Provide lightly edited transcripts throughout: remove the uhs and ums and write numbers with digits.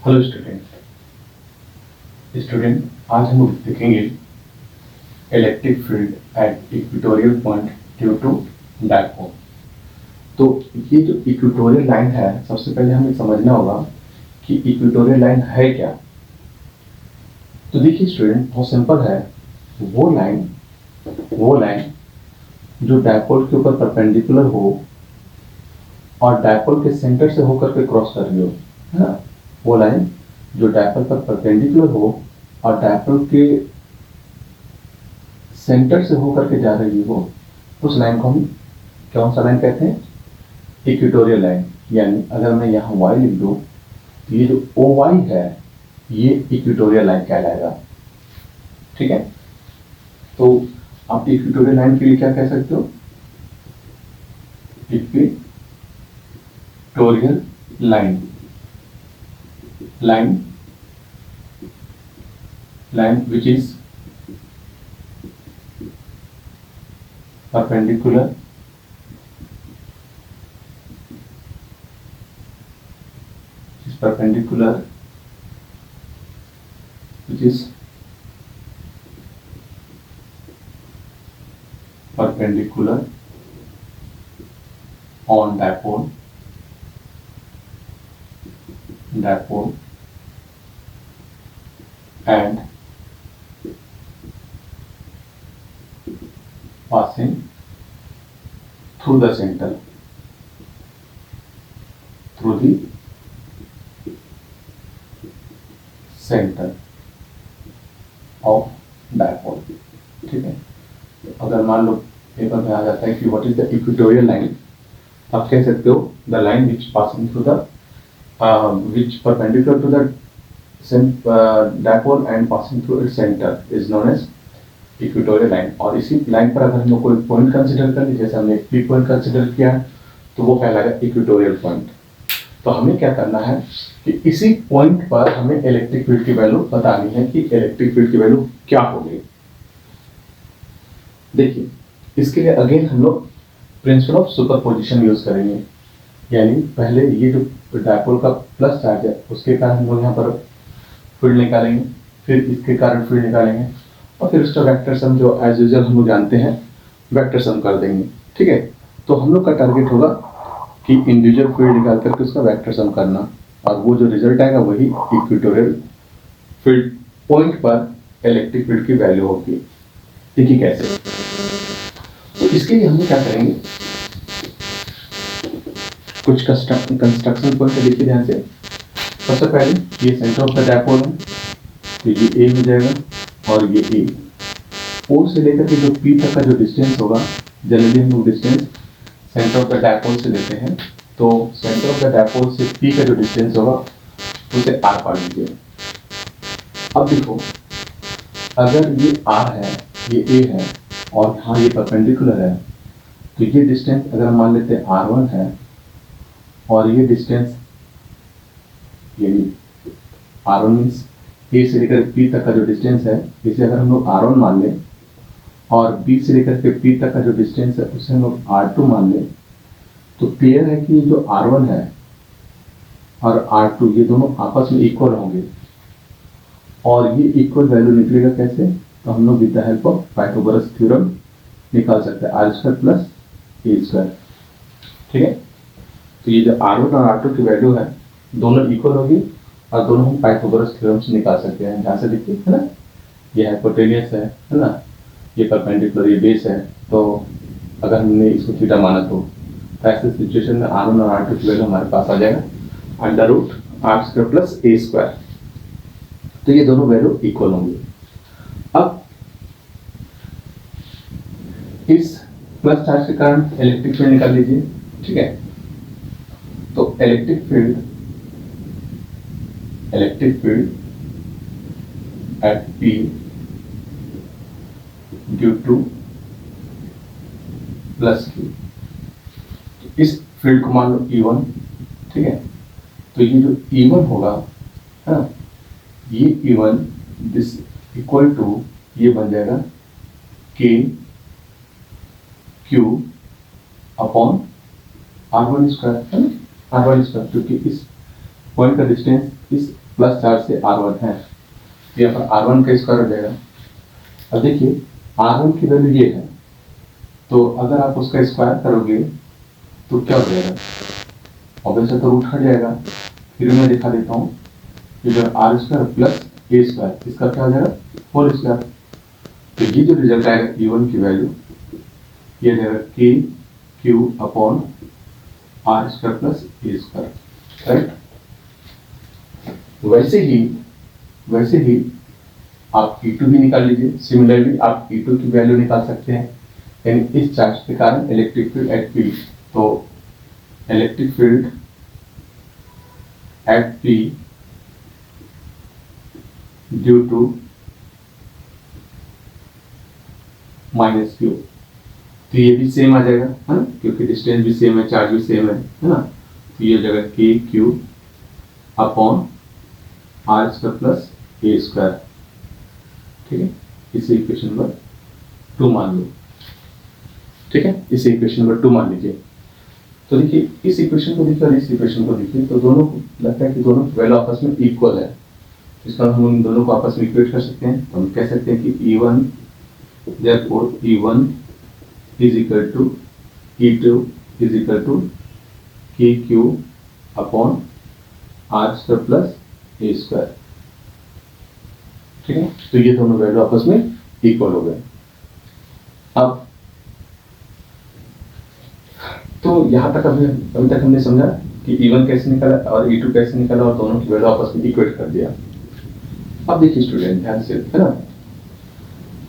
Hello student आज हम देखेंगे electric field at equatorial point due to dipole. तो ये जो इक्वेटोरियल लाइन है, सबसे पहले हमें समझना होगा कि इक्वेटोरियल लाइन है क्या। तो देखिए स्टूडेंट, बहुत सिंपल है। वो लाइन जो डायपोल के ऊपर परपेंडिकुलर हो और डायपोल के सेंटर से होकर के क्रॉस कर रही हो, है ना। वो लाइन जो डायपोल पर परपेंडिकुलर हो और डायपोल के सेंटर से होकर के जा रही हो, उस लाइन को हम कौन सा लाइन कहते हैं? Equatorial line. यानी अगर मैं यहाँ y लिख दूँ तो ये जो OY है ये इक्वेटोरियल लाइन कहलाएगा। ठीक है, तो आप इक्वेटोरियल लाइन के लिए क्या कह सकते हो? Equatorial line which is perpendicular which is perpendicular on dipole and passing through the center of dipole। ठीक है, तो अगर मान लो पेपर में आ जाता है कि what is the equatorial line, आप कह सकते हो the line which passing through the which perpendicular to the dipole and passing through its center is known as equatorial line. और इसी लाइन पर अगर हम लोग कोई पॉइंट कंसीडर कर ली, जैसे हमने पी पॉइंट कंसीडर किया, तो वो कहलाएगा इक्वेटोरियल पॉइंट। तो हमें क्या करना है कि इसी पॉइंट पर हमें इलेक्ट्रिक फील्ड की वैल्यू बतानी है कि इलेक्ट्रिक फील्ड की वैल्यू क्या होगी। देखिए, इसके लिए अगेन हम लोग प्रिंसिपल ऑफ सुपरपोजिशन यूज करेंगे। यानी पहले ये जो डायपोल का प्लस चार्ज है उसके कारण हम लोग यहाँ पर फील्ड निकालेंगे, फिर इसके कारण फील्ड निकालेंगे और फिर उसका वेक्टर सम जो एज यूजुअल हम लोग जानते हैं वेक्टर सम कर देंगे। ठीक है, तो हम लोग का टारगेट होगा कि इंडिविजुअल फील्ड निकाल करके उसका वेक्टर सम करना, और वो जो रिजल्ट आएगा वही इक्वेटोरियल फील्ड पॉइंट पर इलेक्ट्रिक फील्ड की वैल्यू होगी। देखिए कैसे। तो इसके लिए हम लोग क्या करेंगे, कुछ कंस्ट्रक्शन पॉइंट देखिए ध्यान से। सबसे पहले ये सेंटर ऑफ द डायपोल है, तो ये ए हो जाएगा और ये ए। ओ से लेकर के जो पी तक का जो डिस्टेंस होगा, जनरली हम लोग distance centre of the dipole से लेते हैं, तो सेंटर ऑफ द डायपोल से पी का जो डिस्टेंस होगा उसे आर पा लीजिए। अब देखो, अगर ये आर है, ये ए है और यहाँ ये परपेंडिकुलर है, तो ये डिस्टेंस अगर हम मान लेते हैं R1 है और ये डिस्टेंस यानी R1 मीन्स ए से लेकर पी तक का जो डिस्टेंस है, इसे अगर हम लोग R1 मान लें और बी से लेकर के पी तक का जो डिस्टेंस है उसे हम लोग R2 मान लें, तो क्लियर है कि जो R1 है और R2 ये दोनों आपस में इक्वल होंगे। और ये इक्वल वैल्यू निकलेगा कैसे? तो हम लोग with the help of Pythagoras theorem निकाल सकते हैं, R² प्लस A²। ठीक है, तो ये जो R1 और R2 की वैल्यू है दोनों इक्वल होगी और दोनों हम पाइथागोरस थ्योरम से निकाल सकते हैं। जहाँ से देखिए, है ना, ये हाइपोटेनियस है ना, ये परपेंडिकुलर, ये बेस है, तो अगर हमने इसको थीटा माना तो ऐसे सिचुएशन में R1 और R2 की वैल्यू हमारे पास आ जाएगा √R² प्लस A²। तो ये दोनों वैल्यू इक्वल होंगे। अब इस प्लस चार्ज के कारण इलेक्ट्रिक फील्ड निकाल लीजिए। ठीक है, तो electric field at P due two plus Q। इस फील्ड को मान लो E1। ठीक है, तो ये जो E1 होगा, है ना, ये E1 दिस इक्वल टू ये बन जाएगा KQ अपॉन R1², है ना, R1², क्योंकि इस पॉइंट का डिस्टेंस इस प्लस चार्ज से R1 है, तो यहाँ पर R1 का स्क्वायर हो जाएगा। अब देखिए R1 की वैल्यू ये है, तो अगर आप उसका स्क्वायर करोगे तो क्या हो जाएगा, ऑब्वियसली तो रूट हट जाएगा। फिर मैं दिखा देता हूँ, इधर R square plus A square, इसका क्या हो जाएगा होल स्क्वायर। तो ये जो रिजल्ट आएगा E1 की वैल्यू ये जाएगा K Q upon R square plus A square, right. वैसे ही आप E2 भी निकाल लीजिए। सिमिलरली आप E2 की वैल्यू निकाल सकते हैं, यानी इस चार्ज के कारण इलेक्ट्रिक फील्ड एट P, तो electric field at P due to minus Q, तो ये भी सेम आ जाएगा, है ना, क्योंकि डिस्टेंस भी सेम है, चार्ज भी सेम है ना। तो ये हो जाएगा K Q upon R square plus A square, ठीक है। इसे इक्वेशन नंबर 2 मान लो, ठीक है, इसे इक्वेशन नंबर 2 मान लीजिए। तो देखिए इस इक्वेशन को देखिए और इस इक्वेशन को देखिए, तो दोनों को लगता है कि दोनों वैल्यू आपस में इक्वल है, इसका हम इन दोनों को आपस में इक्वेट कर सकते हैं। तो हम कह सकते हैं कि E1 therefore E1 is equal to E2 is equal to KQ upon R square plus A square, ठीक है। तो ये दोनों वैल्यू आपस में इक्वल हो गए। अब तो यहां तक अभी तक हमने समझा कि E1 कैसे निकाला और E2 कैसे निकाला और दोनों की वैल्यू आपस में इक्वेट कर दिया। अब देखिए स्टूडेंट ध्यान से, है ना,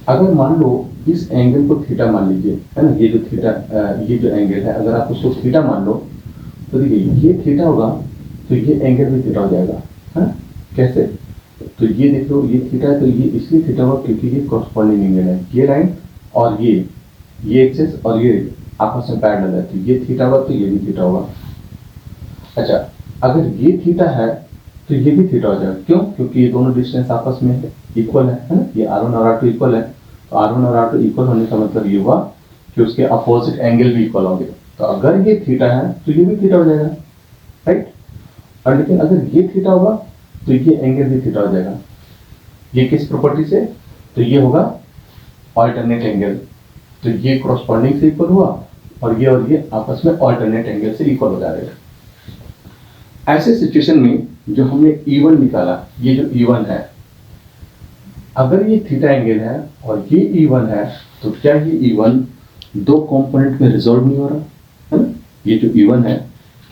अगर मान लो इस एंगल को थीटा मान लीजिए, है ना, ये जो थीटा ये जो एंगल है अगर आप उसको थीटा मान लो, तो देखिए ये थीटा होगा तो ये एंगल भी थीटा हो जाएगा, है ना। कैसे, तो ये देख लो ये थीटा है, तो ये इसलिए थीटा होगा क्योंकि ये कॉरस्पॉन्डिंग एंगल है, ये लाइन और ये एक्सिस और ये आपस में पैरेलल है, तो ये थीटा होगा तो ये भी थीटा होगा। अच्छा, अगर ये थीटा है तो ये भी थीटा हो जाएगा, क्यों, क्योंकि ये दोनों डिस्टेंस आपस में इक्वल है ना, ये R1 और R2 इक्वल है, तो R1 और R2 इक्वल होने का मतलब ये हुआ कि उसके अपोजिट एंगल भी इक्वल होंगे। तो अगर ये थीटा है तो ये भी थीटा हो जाएगा, राइट। और लेकिन अगर ये थीटा होगा तो ये एंगल भी थीटा हो जाएगा। ये किस प्रॉपर्टी से, तो ये होगा ऑल्टरनेट एंगल, तो ये कॉरस्पॉन्डिंग से इक्वल हुआ और ये आपस में ऑल्टरनेट एंगल से इक्वल हो जाएगा। ऐसे सिचुएशन में जो हमने E1 निकाला, ये जो E1 है, अगर ये थीटा एंगल है और ये E1 है, तो क्या ये E1 दो कंपोनेंट में रिजॉल्व नहीं हो रहा है ना। ये जो E1 है,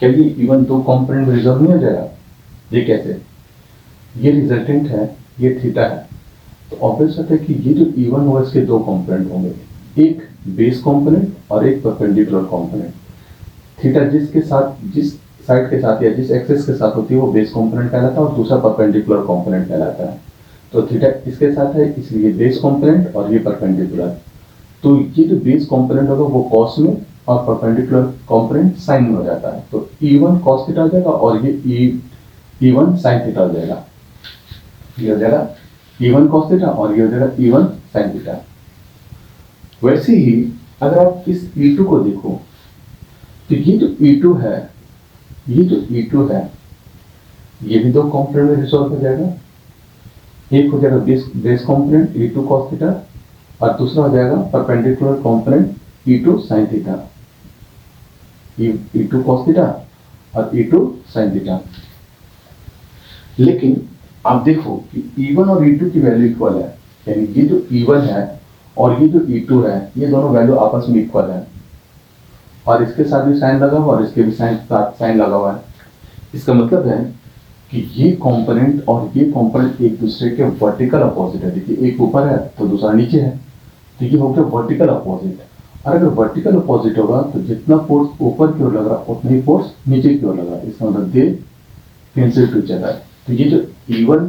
क्या ये E1 दो कंपोनेंट में रिजॉल्व नहीं हो जाएगा। ये कैसे, ये रिजल्टेंट है, ये थीटा है, तो ऑब्वियस है कि ये जो E1 होगा इसके दो कंपोनेंट होंगे, एक बेस कंपोनेंट और एक परपेंडिकुलर कंपोनेंट। थीटा जिसके साथ, जिस साइड के साथ या जिस एक्सिस के साथ होती है वो बेस कंपोनेंट कहलाता है और दूसरा परपेंडिकुलर कंपोनेंट कहलाता है। तो थीटा इसके साथ है इसलिए बेस कंपोनेंट और ये परपेंडिकुलर। तो ये जो बेस कंपोनेंट होगा वो कॉस में और परपेंडिकुलर कंपोनेंट साइन में हो जाता है, तो E1 कॉस थीटा हो जाएगा और ये E1 साइन थीटा हो जाएगा। ये हो जाएगा E1 कॉस थीटा और ये हो जाएगा E1 साइन थीटा। वैसे ही अगर आप इस E2 को देखो, तो ये जो E2 है, ये जो E2 है, ये भी दो कंपोनेंट में रिजॉल्व हो जाएगा। एक हो जाएगा base component E2 cos theta और दूसरा हो जाएगा perpendicular component E2 sin theta, E2 cos theta और E2 sin थीटा। लेकिन आप देखो कि E1 और E2 की वैल्यू इक्वल है, यानी ये जो E1 है और ये जो E2 है, ये दोनों वैल्यू आपस में इक्वल है और इसके साथ भी साइन लगा हुआ और इसके भी साइन लगा हुआ है। इसका मतलब है कि ये कंपोनेंट और ये कंपोनेंट एक दूसरे के वर्टिकल अपोजिट है। देखिए एक ऊपर है तो दूसरा नीचे है, तो ये हो गया वर्टिकल अपोजिट। और अगर वर्टिकल अपोजिट होगा तो जितना फोर्स ऊपर की ओर लग रहा उतना ही फोर्स नीचे की ओर लग रहा, इसका मतलब दे कैंसिल टू ईच अदर। तो ये जो E1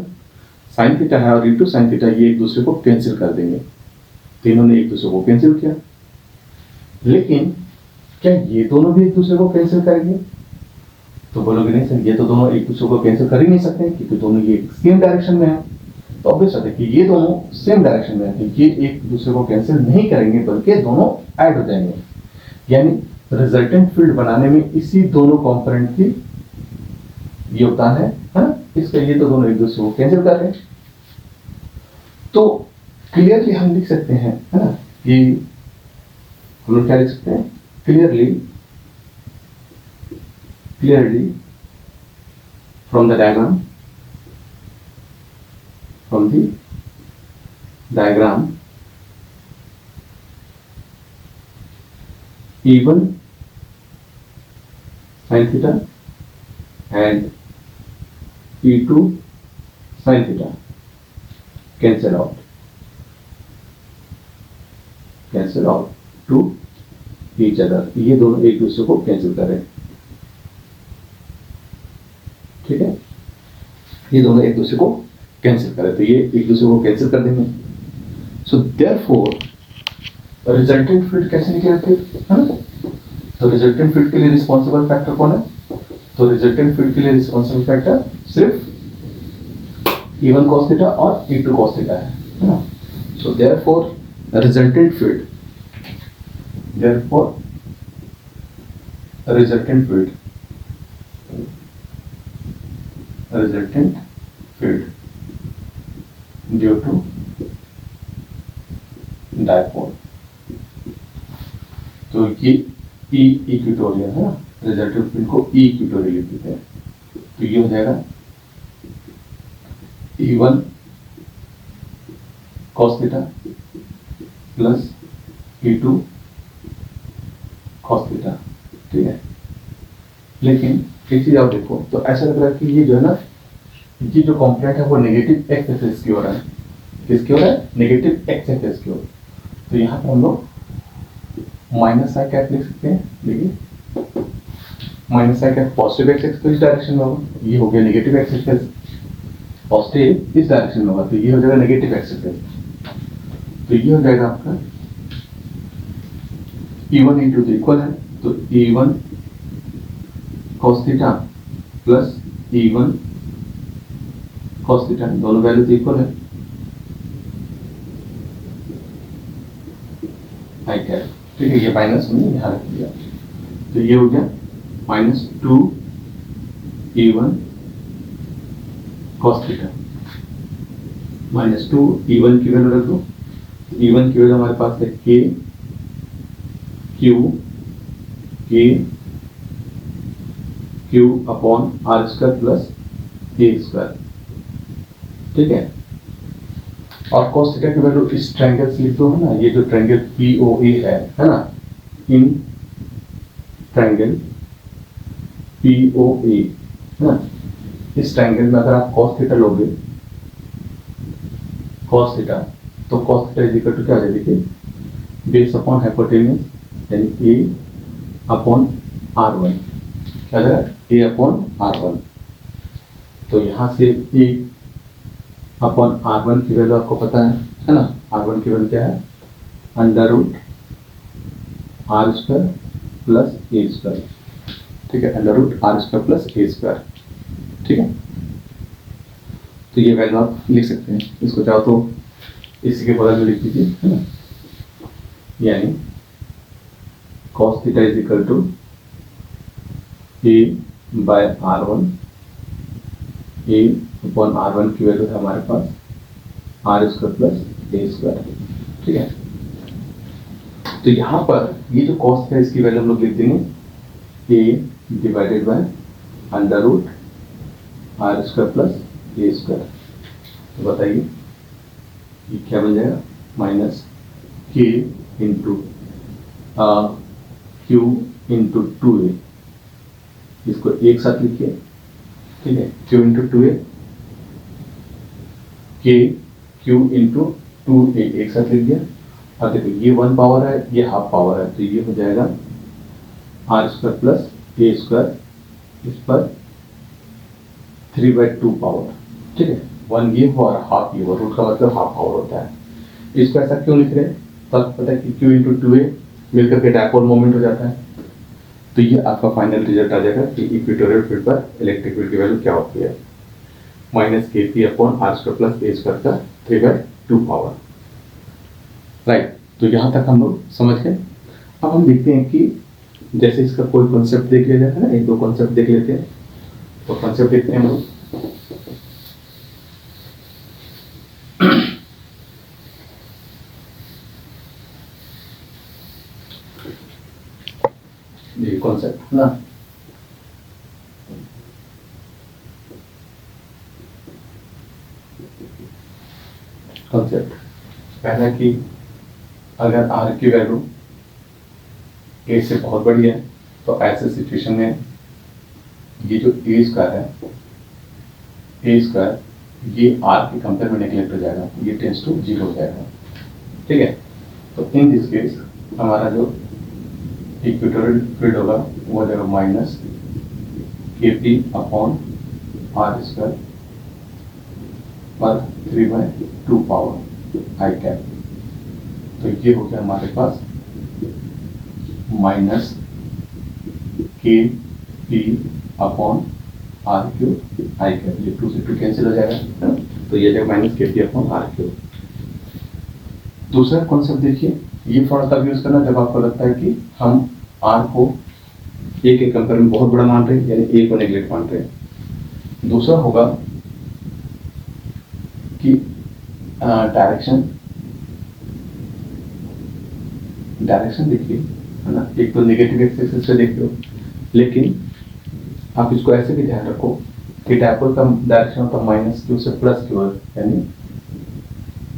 sin थीटा है और E2 sin थीटा ये एक दूसरे को कैंसिल कर देंगे, तो इन्होंने एक दूसरे को कैंसिल किया। लेकिन क्या ये दोनों भी एक दूसरे को कैंसिल करेंगे, तो बोलोगे नहीं सर ये तो दोनों एक दूसरे को कैंसिल कर ही नहीं सकते क्योंकि दोनों ये सेम डायरेक्शन में है। तो ऑब्वियस है कि ये दोनों सेम डायरेक्शन में है, तो ये एक दूसरे को कैंसिल नहीं करेंगे बल्कि दोनों ऐड हो जाएंगे। यानी रिजल्टेंट फील्ड बनाने में इसी दोनों कंपोनेंट की योगदान है ना, इसका ये तो दोनों एक दूसरे को कैंसिल कर रहे हैं। तो क्लियरली हम लिख सकते हैं, है ना, ये हम लोग क्या लिख सकते हैं, clearly from the diagram E1 sin theta and E2 sin theta cancel out to each other, ये दोनों एक दूसरे को कैंसिल कर रहे हैं, ठीक है, ये दोनों एक दूसरे को कैंसिल कर रहे हैं, तो ये एक दूसरे को कैंसिल कर देंगे। सो देयरफॉर रिजल्टेंट फील्ड कैसे निकलेगा फिर, है ना, तो रिजल्टेंट फील्ड के लिए रिस्पॉन्सिबल फैक्टर कौन है, तो रिजल्टेंट फील्ड के लिए रिस्पॉन्सिबल फैक्टर सिर्फ E1 cos थीटा और E2 cos थीटा है ना। So therefore resultant field due to dipole, तो ये ई इक्वेटोरियल है ना, रिजल्टेंट फील्ड को ई इक्वेटोरियल लिख देते हैं, तो ये हो जाएगा E1 cos theta plus E2 cos theta, ठीक है। लेकिन एक चीज आप देखो, तो ऐसा लग रहा है कि ये जो है ना, ये जो कॉम्पोनेंट है वो नेगेटिव एक्स एक्सिस की ओर है, किसकी ओर है, नेगेटिव एक्स एक्सिस की ओर, तो यहाँ पर हम लोग माइनस आई कैप लिख सकते हैं, देखिए माइनस आई कैप पॉजिटिव एक्स एक्सिस इस डायरेक्शन में होगा, ये हो गया नेगेटिव एक्स एक्सिस, पॉजिटिव इस डायरेक्शन में होगा, तो ये हो जाएगा नेगेटिव एक्स एक्सिस, तो ये हो जाएगा आपका E1 इंटू तो इक्वल है, तो E1 cos theta plus E1 cos theta, दोनों वैल्यू तो इक्वल है, आई कैप, ठीक है, ये माइनस हमने यहाँ रख दिया, तो ये हो गया minus 2 E1 cos theta minus 2 E1 की वैल्यू रख दो, E1 की वैल्यू हमारे पास है K Q upon R square plus A square, ठीक है, और cos थीटा की वैल्यू इस ट्रायंगल से लिख दो, है ना, ये जो ट्रायंगल POA है ना, इन ट्रायंगल POA है ना, इस ट्रायंगल में अगर आप cos थीटा लोगे, cos थीटा, तो cos theta is equal to क्या आ जाएगा, देखिए बेस अपॉन हाइपोटेन्यूज यानी A अपॉन R1, क्या जाएगा, A अपॉन R1, तो यहाँ से A अपॉन R1 की वैल्यू आपको पता है ना, R1 की वैल्यू क्या है, under root R square plus A square, ठीक है, under root R square plus A square, ठीक है, तो ये वैल्यू आप लिख सकते हैं, इसको चाहो तो इसी के बगल में लिख दीजिए, है ना, यानी cos theta is equal to A by R1, A upon R1 की वैल्यू है हमारे पास R square plus A square, ठीक है, तो यहाँ पर ये जो cos है इसकी वैल्यू हम लोग लिख देंगे A divided by under root R square plus A square, तो बताइए ये क्या बन जाएगा, minus K into Q into 2A, इसको एक साथ लिखिए, ठीक है, Q into 2A, K Q into 2A एक साथ लिख दिया, और देखो ये 1 पावर है, ये हाफ पावर है, तो ये हो जाएगा R square plus A square, इस पर 3/2 पावर, ठीक है, 1 ये हो और हाफ ये हो, रूट का मतलब हाफ पावर होता है, इसको ऐसा क्यों लिख रहे हैं, तो आपको पता है कि Q इंटू 2A मिलकर के डायपोल मोमेंट हो जाता है, तो ये आपका फाइनल रिजल्ट आ जाएगा कि इक्वेटोरियल फील्ड पर इलेक्ट्रिक फील्ड की वैल्यू क्या होती है, minus KP upon R square plus A square का 3/2 पावर, राइट, तो यहाँ तक हम लोग समझ गए। अब हम देखते हैं कि जैसे इसका कोई कॉन्सेप्ट देख लिया जाता है ना, एक दो कॉन्सेप्ट देख लेते हैं, तो कंसेप्ट देखते हैं हम लोग। ये कॉन्सेप्ट ना, कॉन्सेप्ट पहला कि अगर आर की वैल्यू ए से बहुत बड़ी है तो ऐसे सिचुएशन में ये जो ए स्क्वायर है, ए स्क्वायर ये आर के कंपेयर में नेगलेक्ट हो जाएगा, ये टेंस टू 0 हो जाएगा। ठीक है, तो इन दिस केस हमारा जो इक्वेटोरियल फील्ड होगा वो हो जाएगा minus K P upon R square पर 3/2 पावर आई कैप। तो ये हो गया हमारे पास minus K P upon R cube i cap. ये 2 से 2 कैंसिल हो जाएगा, तो ये जाएगा minus K P upon R Q. दूसरा कॉन्सेप्ट देखिए, ये थोड़ा तब यूज करना जब आपको लगता है कि हम आर को ए के कंपेयर में बहुत बड़ा मान रहे हैं, यानी ए को नेगलेक्ट मान रहे हैं। दूसरा होगा कि डायरेक्शन देखिए, है ना, एक तो नेगेटिव एक्सिस से देखिए, लेकिन आप इसको ऐसे भी ध्यान रखो कि डायपोल का डायरेक्शन होता है माइनस क्यू से प्लस क्यू, यानी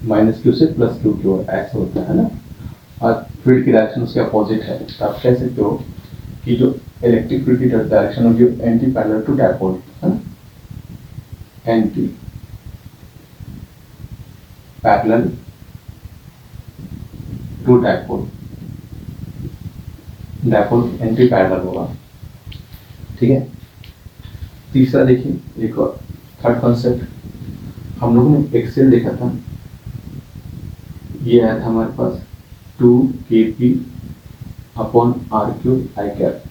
माइनस क्यू से प्लस क्यू की ओर ऐसे होता है ना, और फील्ड की डायरेक्शन उसके अपोजिट है। तो आप कह सकते हो कि जो इलेक्ट्रिक फील्ड की डायरेक्शन होगी एंटी पैरेलल टू डायपोल, है ना, anti parallel to dipole, dipole anti parallel होगा। ठीक है, तीसरा देखिए एक और थर्ड कॉन्सेप्ट, हम लोगों ने एक्सेल देखा था, ये आया था हमारे पास 2kp upon R cube i cap,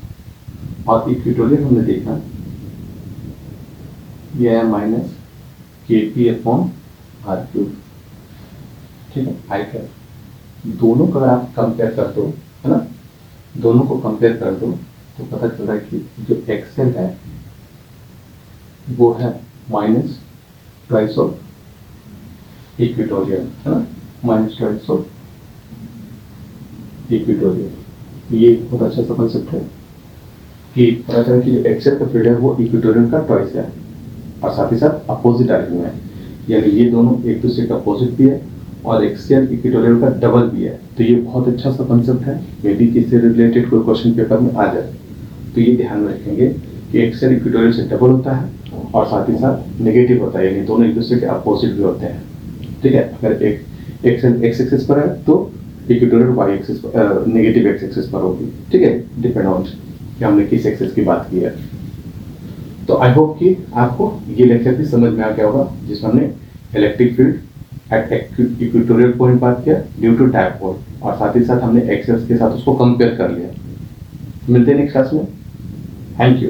और इक्वेटोरियल हमने देखा ये आया minus kp upon R cube. ठीक है, आई कैप दोनों को अगर आप कंपेयर कर दो, है ना, दोनों को कंपेयर कर दो तो पता चल रहा है कि जो एक्सेल है वो है माइनस ट्वाइस ऑफ इक्वेटोरियल, है ना, माइनस ट्वाइस ऑफ इक्वेटोरियल। ये बहुत अच्छा सा कंसेप्ट है कि पता चला कि जो एक्सेल का फील्ड है वो इक्वेटोरियल का ट्वाइस है, और साथ ही साथ अपोजिट डायरेक्शन में है, यानी ये दोनों एक दूसरे का अपोजिट भी है और एक्सेल इक्वेटोरियल का डबल भी है। तो ये बहुत अच्छा सा कंसेप्ट है, मे बी इससे रिलेटेड कोई क्वेश्चन पेपर में आ जाए, तो ये ध्यान में रखेंगे कि एक्सेल इक्वेटोरियल से डबल होता है और साथ ही साथ नेगेटिव होता है, यानी दोनों एक दूसरे के अपोजिट भी होते हैं। ठीक है, अगर एक एक्सेल एक्स एक्सिस पर है तो इक्वेटोरियल वाई एक्सिस पर, नेगेटिव एक्स एक्सिस पर होगी। ठीक है, डिपेंड ऑन कि हमने किस एक्सिस की बात की है। तो आई होप कि आपको ये लेक्चर भी समझ में आ गया होगा, जिसमें हमने electric field at equatorial point बात किया ड्यू टू डायपोल, और साथ ही साथ हमने एक्सेस के साथ उसको कंपेयर कर लिया। मिलते हैं नेक्स्ट क्लास में, थैंक यू।